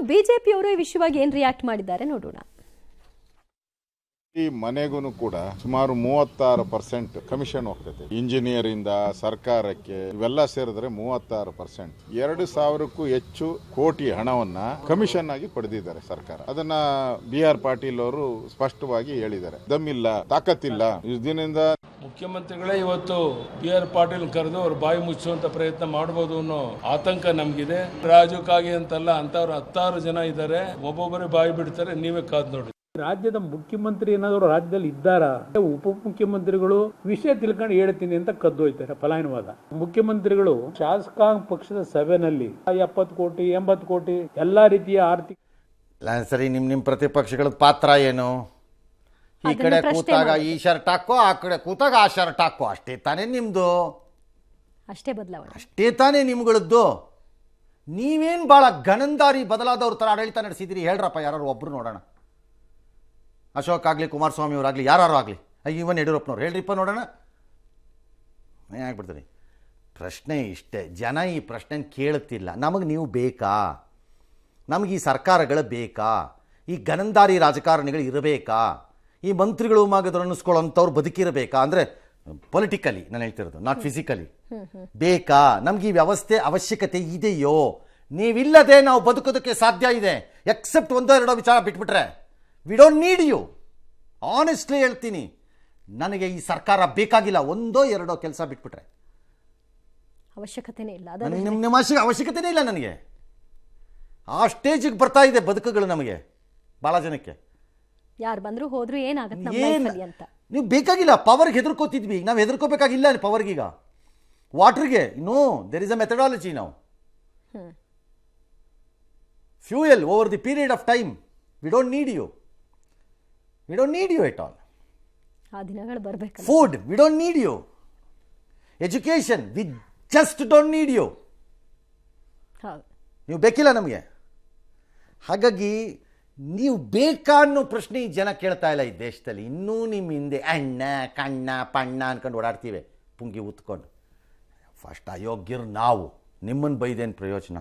ಬಿಜೆಪಿಯವರು ಈ ವಿಷಯವಾಗಿ ಏನ್ ರಿಯಾಕ್ಟ್ ಮಾಡಿದ್ದಾರೆ ನೋಡೋಣ. ಈ ಮನೆಗೂ ಕೂಡ ಸುಮಾರು 36% ಕಮಿಷನ್ ಹೋಗ್ತೈತೆ. ಇಂಜಿನಿಯರ್ ಇಂದ ಸರ್ಕಾರಕ್ಕೆ ಇವೆಲ್ಲ ಸೇರಿದ್ರೆ 36%, 2,000ಕ್ಕೂ ಹೆಚ್ಚು ಕೋಟಿ ಹಣವನ್ನ ಕಮಿಷನ್ ಆಗಿ ಪಡೆದಿದ್ದಾರೆ ಸರ್ಕಾರ. ಅದನ್ನ BR ಪಾಟೀಲ್ ಅವರು ಸ್ಪಷ್ಟವಾಗಿ ಹೇಳಿದ್ದಾರೆ. ದಮ್ಮಿಲ್ಲ, ತಾಕತ್ತಿಲ್ಲ. ಇಷ್ಟು ದಿನದಿಂದ ಮುಖ್ಯಮಂತ್ರಿಗಳೇ ಇವತ್ತು BR ಪಾಟೀಲ್ ಕರೆದು ಅವ್ರ ಬಾಯಿ ಮುಚ್ಚುವಂತ ಪ್ರಯತ್ನ ಮಾಡಬಹುದು ಅನ್ನೋ ಆತಂಕ ನಮ್ಗಿದೆ. ರಾಜಕಾಗಿ ಅಂತಲ್ಲ, ಅಂತವ್ರು 10 ಜನ ಇದ್ದಾರೆ. ಒಬ್ಬೊಬ್ಬರೇ ಬಾಯಿ ಬಿಡ್ತಾರೆ, ನೀವೇ ಕಾದ್ ನೋಡಿ. ರಾಜ್ಯದ ಮುಖ್ಯಮಂತ್ರಿ ಏನಾದ್ರು ರಾಜ್ಯದಲ್ಲಿ ಇದ್ದಾರಾ? ಉಪಮುಖ್ಯಮಂತ್ರಿಗಳು ವಿಷಯ ತಿಳ್ಕೊಂಡು ಹೇಳ್ತೀನಿ ಅಂತ ಕದ್ದೊಯ್ತಾರೆ ಫಲಾನುವಾದ. ಮುಖ್ಯಮಂತ್ರಿಗಳು ಶಾಸಕಾಂಗ ಪಕ್ಷದ ಸಭೆನಲ್ಲಿ 70 ಕೋಟಿ 80 ಕೋಟಿ ಎಲ್ಲಾ ರೀತಿಯ ಆರ್ಥಿಕ ಸರಿ, ನಿಮ್ ಪ್ರತಿಪಕ್ಷಗಳ ಪಾತ್ರ ಏನು? ಈ ಕಡೆ ಕೂತಾಗ ಈ ಶರ್ಟ್ ಹಾಕೋ, ಆ ಕಡೆ ಕೂತಾಗ ಆ ಶರ್ಟ್ ಹಾಕೋ, ಅಷ್ಟೇ ತಾನೇ ನಿಮ್ದು? ಅಷ್ಟೇ ಬದಲಾವಣೆ, ಅಷ್ಟೇ ತಾನೇ ನಿಮ್ಗಳದ್ದು? ನೀವೇನು ಭಾಳ ಗಣಂದಾರಿ ಬದಲಾದವ್ರ ಥರ ಆಡಳಿತ ನಡೆಸಿದಿರಿ? ಹೇಳ್ರಪ್ಪ ಯಾರು ಒಬ್ರು ನೋಡೋಣ. ಅಶೋಕ್ ಆಗಲಿ, ಕುಮಾರಸ್ವಾಮಿ ಅವರಾಗಲಿ, ಯಾರು ಆಗಲಿ, ಇವನ್ ಯಡಿಯೂರಪ್ಪನವ್ರು ಹೇಳ್ರಿಪ್ಪ ನೋಡೋಣ. ಆಗ್ಬಿಡ್ತೀರಿ. ಪ್ರಶ್ನೆ ಇಷ್ಟೇ, ಜನ ಈ ಪ್ರಶ್ನೆ ಕೇಳುತ್ತಿಲ್ಲ. ನಮಗೆ ನೀವು ಬೇಕಾ? ನಮಗೆ ಈ ಸರ್ಕಾರಗಳು ಬೇಕಾ? ಈ ಗಣಂದಾರಿ ರಾಜಕಾರಣಿಗಳು ಇರಬೇಕಾ? ಈ ಮಂತ್ರಿಗಳು ಮಾಗದ್ರು ಅನ್ನಿಸ್ಕೊಳ್ಳೋಂಥವ್ರು ಬದುಕಿರಬೇಕಾ? ಅಂದರೆ ಪೊಲಿಟಿಕಲಿ ನಾನು ಹೇಳ್ತಿರೋದು, ನಾಟ್ ಫಿಸಿಕಲಿ. ಬೇಕಾ? ನಮ್ಗೆ ಈ ವ್ಯವಸ್ಥೆ ಅವಶ್ಯಕತೆ ಇದೆಯೋ? ನೀವಿಲ್ಲದೆ ನಾವು ಬದುಕೋದಕ್ಕೆ ಸಾಧ್ಯ ಇದೆ, ಎಕ್ಸೆಪ್ಟ್ 1-2 ವಿಚಾರ ಬಿಟ್ಬಿಟ್ರೆ. We don't need you. Honestly ಹೇಳ್ತೀನಿ, ನನಗೆ ಈ ಸರ್ಕಾರ ಬೇಕಾಗಿಲ್ಲ. 1-2 ಕೆಲಸ ಬಿಟ್ಬಿಟ್ರೆ ಅವಶ್ಯಕತೆನೇ ಇಲ್ಲ. ನಿಮ್ಮ ಅವಶ್ಯಕತೆನೇ ಇಲ್ಲ ನನಗೆ. ಆ ಸ್ಟೇಜಿಗೆ ಬರ್ತಾ ಇದೆ ಬದುಕುಗಳು ನಮಗೆ, ಭಾಳ ಜನಕ್ಕೆ. ಯಾರು ಬಂದ್ರು ಹೋದ್ರು ಏನಾಗುತ್ತೆ ಅಂತ ನೀವು ಬೇಕಾಗಿಲ್ಲ. ಪವರ್ಗೆ ಹೆದರ್ಕೋತಿದ್ವಿ, ನಾವು ಹೆದರ್ಕೋಬೇಕಾಗಿಲ್ಲ ಪವರ್ಗೀಗ. ವಾಟರ್ಗೆ no, there is a methodology ನಾವು. Fuel over the period of time. We don't need you. We don't need you at all. ಆ ದಿನಗಳು ಬರಬೇಕು. Food, we don't need you. Education, we just don't need you. ಹೌದು, ನೀವು ಬೇಕಿಲ್ಲ ನಮಗೆ. ಹಾಗಾಗಿ ನೀವು ಬೇಕಾ ಅನ್ನೋ ಪ್ರಶ್ನೆ ಈ ಜನ ಕೇಳ್ತಾ ಇಲ್ಲ ಈ ದೇಶದಲ್ಲಿ. ಇನ್ನೂ ನಿಮ್ಮ ಹಿಂದೆ ಅಣ್ಣ ಕಣ್ಣ ಪಣ್ಣ ಅನ್ಕೊಂಡು ಓಡಾಡ್ತೀವಿ, ಪುಂಗಿ ಉತ್ಕೊಂಡು. ಫಸ್ಟ್ ಅಯೋಗ್ಯರು ನಾವು. ನಿಮ್ಮನ್ನು ಬೈದೇನು ಪ್ರಯೋಜನ?